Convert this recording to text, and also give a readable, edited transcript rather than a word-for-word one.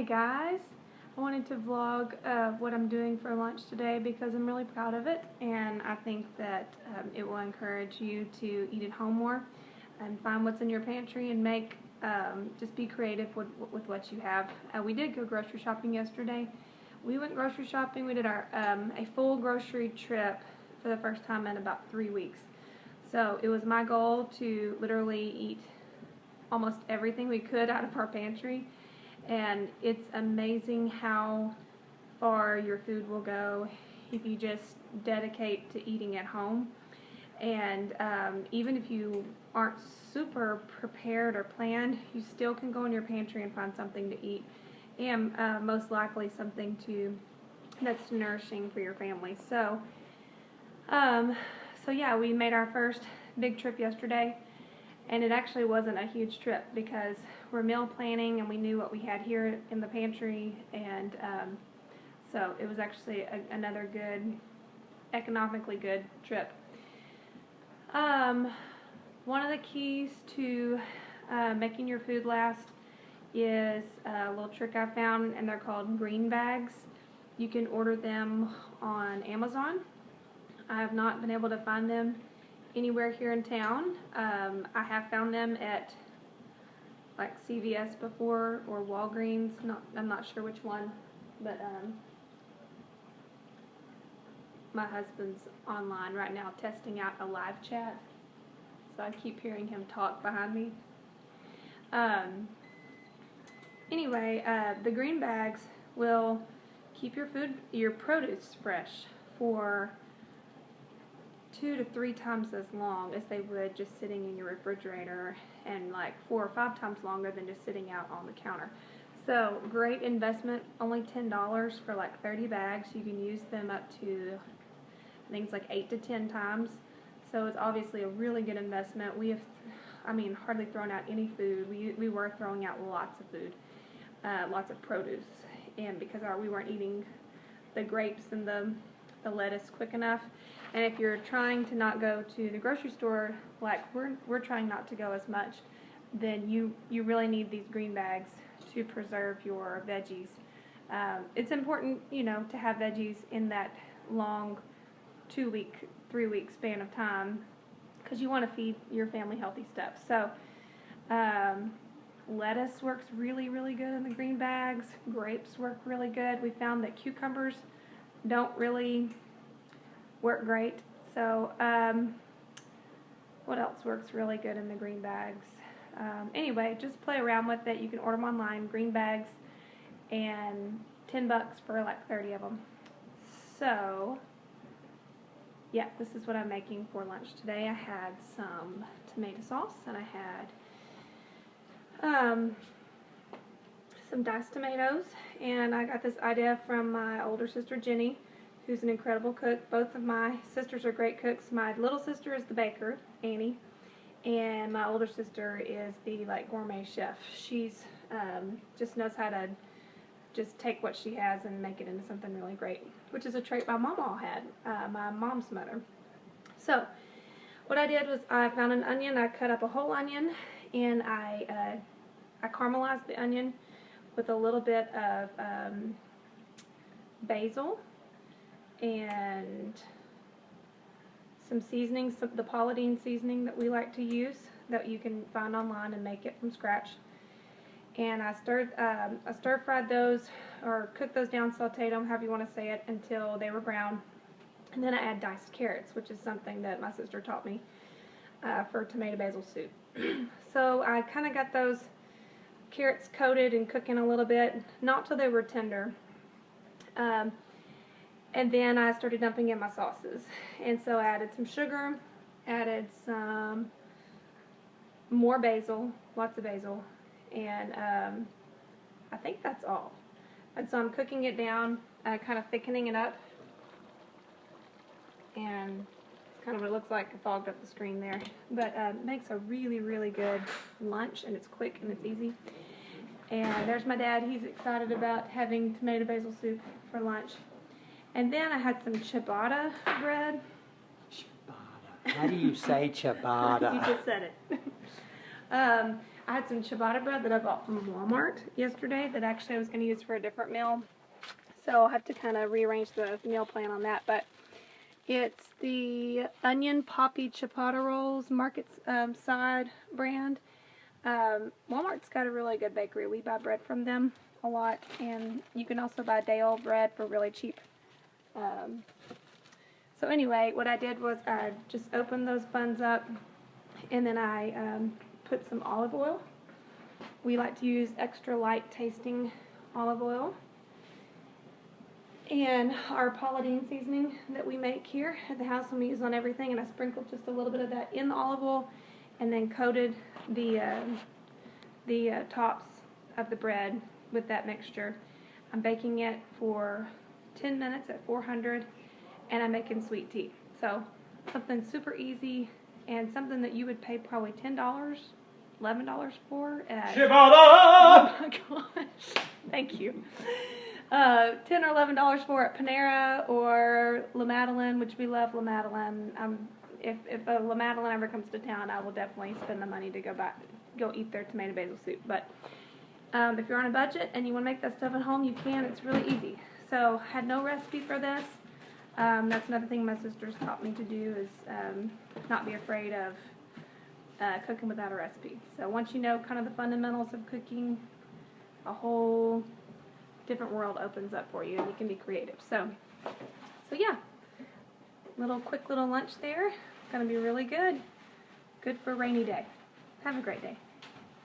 Hey guys, I wanted to vlog what I'm doing for lunch today because I'm really proud of it, and I think that it will encourage you to eat at home more and find what's in your pantry and make, just be creative with what you have. We did go grocery shopping yesterday. We went grocery shopping. We did a full grocery trip for the first time in about 3 weeks. So it was my goal to literally eat almost everything we could out of our pantry. And it's amazing how far your food will go if you just dedicate to eating at home. And even if you aren't super prepared or planned, you still can go in your pantry and find something to eat, and most likely something that's nourishing for your family. So yeah, we made our first big trip yesterday. And it actually wasn't a huge trip because we're meal planning and we knew what we had here in the pantry, and so it was actually another good, economically good trip. One of the keys to making your food last is a little trick I found, and they're called green bags. You can order them on Amazon. I have not been able to find them anywhere here in town. I have found them at like CVS before, or Walgreens. I'm not sure which one, but my husband's online right now testing out a live chat, so I keep hearing him talk behind me. Anyway, the green bags will keep your produce fresh for 2 to 3 times as long as they would just sitting in your refrigerator, and like 4 or 5 times longer than just sitting out on the counter. So great investment, only $10 for like 30 bags. You can use them up to, I think it's like 8 to 10 times. So it's obviously a really good investment. We have, hardly thrown out any food. We were throwing out lots of food, lots of produce, and because we weren't eating the grapes and the lettuce quick enough. And if you're trying to not go to the grocery store, like we're trying not to go as much, then you really need these green bags to preserve your veggies. It's important, to have veggies in that long 2-week, 3-week span of time, because you want to feed your family healthy stuff. So lettuce works really, really good in the green bags. Grapes work really good. We found that cucumbers don't really work great. So what else works really good in the green bags? Anyway, just play around with it. You can order them online, green bags, and $10 for like 30 of them. So yeah, this is what I'm making for lunch today. I had some tomato sauce, and I had some diced tomatoes, and I got this idea from my older sister Jenny, who's an incredible cook. Both of my sisters are great cooks. My little sister is the baker, Annie, and my older sister is the gourmet chef. She's just knows how to just take what she has and make it into something really great, which is a trait my mama had, my mom's mother. So what I did was I found an onion. I cut up a whole onion, and I caramelized the onion with a little bit of basil and some seasonings, the Pauladine seasoning that we like to use, that you can find online and make it from scratch. And I stir-fried those, or cooked those down, sauteed them, however you want to say it, until they were brown. And then I add diced carrots, which is something that my sister taught me for tomato basil soup. So I kind of got those carrots coated and cooking a little bit, not till they were tender. And then I started dumping in my sauces. And so I added some sugar, added some more basil, lots of basil, and I think that's all. And so I'm cooking it down, kind of thickening it up. And it's kind of what it looks like. I fogged up the screen there. But it makes a really, really good lunch, and it's quick and it's easy. And there's my dad. He's excited about having tomato basil soup for lunch. And then I had some ciabatta bread. Ciabatta. How do you say ciabatta? You just said it. I had some ciabatta bread that I bought from Walmart yesterday that actually I was going to use for a different meal. So I'll have to kind of rearrange the meal plan on that. But it's the Onion Poppy Ciabatta Rolls Market Side brand. Walmart's got a really good bakery. We buy bread from them a lot. And you can also buy day-old bread for really cheap. So anyway, what I did was I just opened those buns up, and then I put some olive oil. We like to use extra light tasting olive oil. And our Paula Deen seasoning that we make here at the house, and we use on everything, and I sprinkled just a little bit of that in the olive oil, and then coated the tops of the bread with that mixture. I'm baking it for 10 minutes at 400, and I'm making sweet tea. So something super easy and something that you would pay probably $10, $11 for at Ciabatta! Oh my gosh. Thank you. $10 or $11 for at Panera or La Madeleine, which we love La Madeleine. If a La Madeleine ever comes to town, I will definitely spend the money to go eat their tomato basil soup. But if you're on a budget and you want to make that stuff at home, you can. It's really easy. So I had no recipe for this. That's another thing my sisters taught me to do is not be afraid of cooking without a recipe. So once you know kind of the fundamentals of cooking, a whole different world opens up for you, and you can be creative. So yeah, quick little lunch there. Gonna be really good. Good for a rainy day. Have a great day.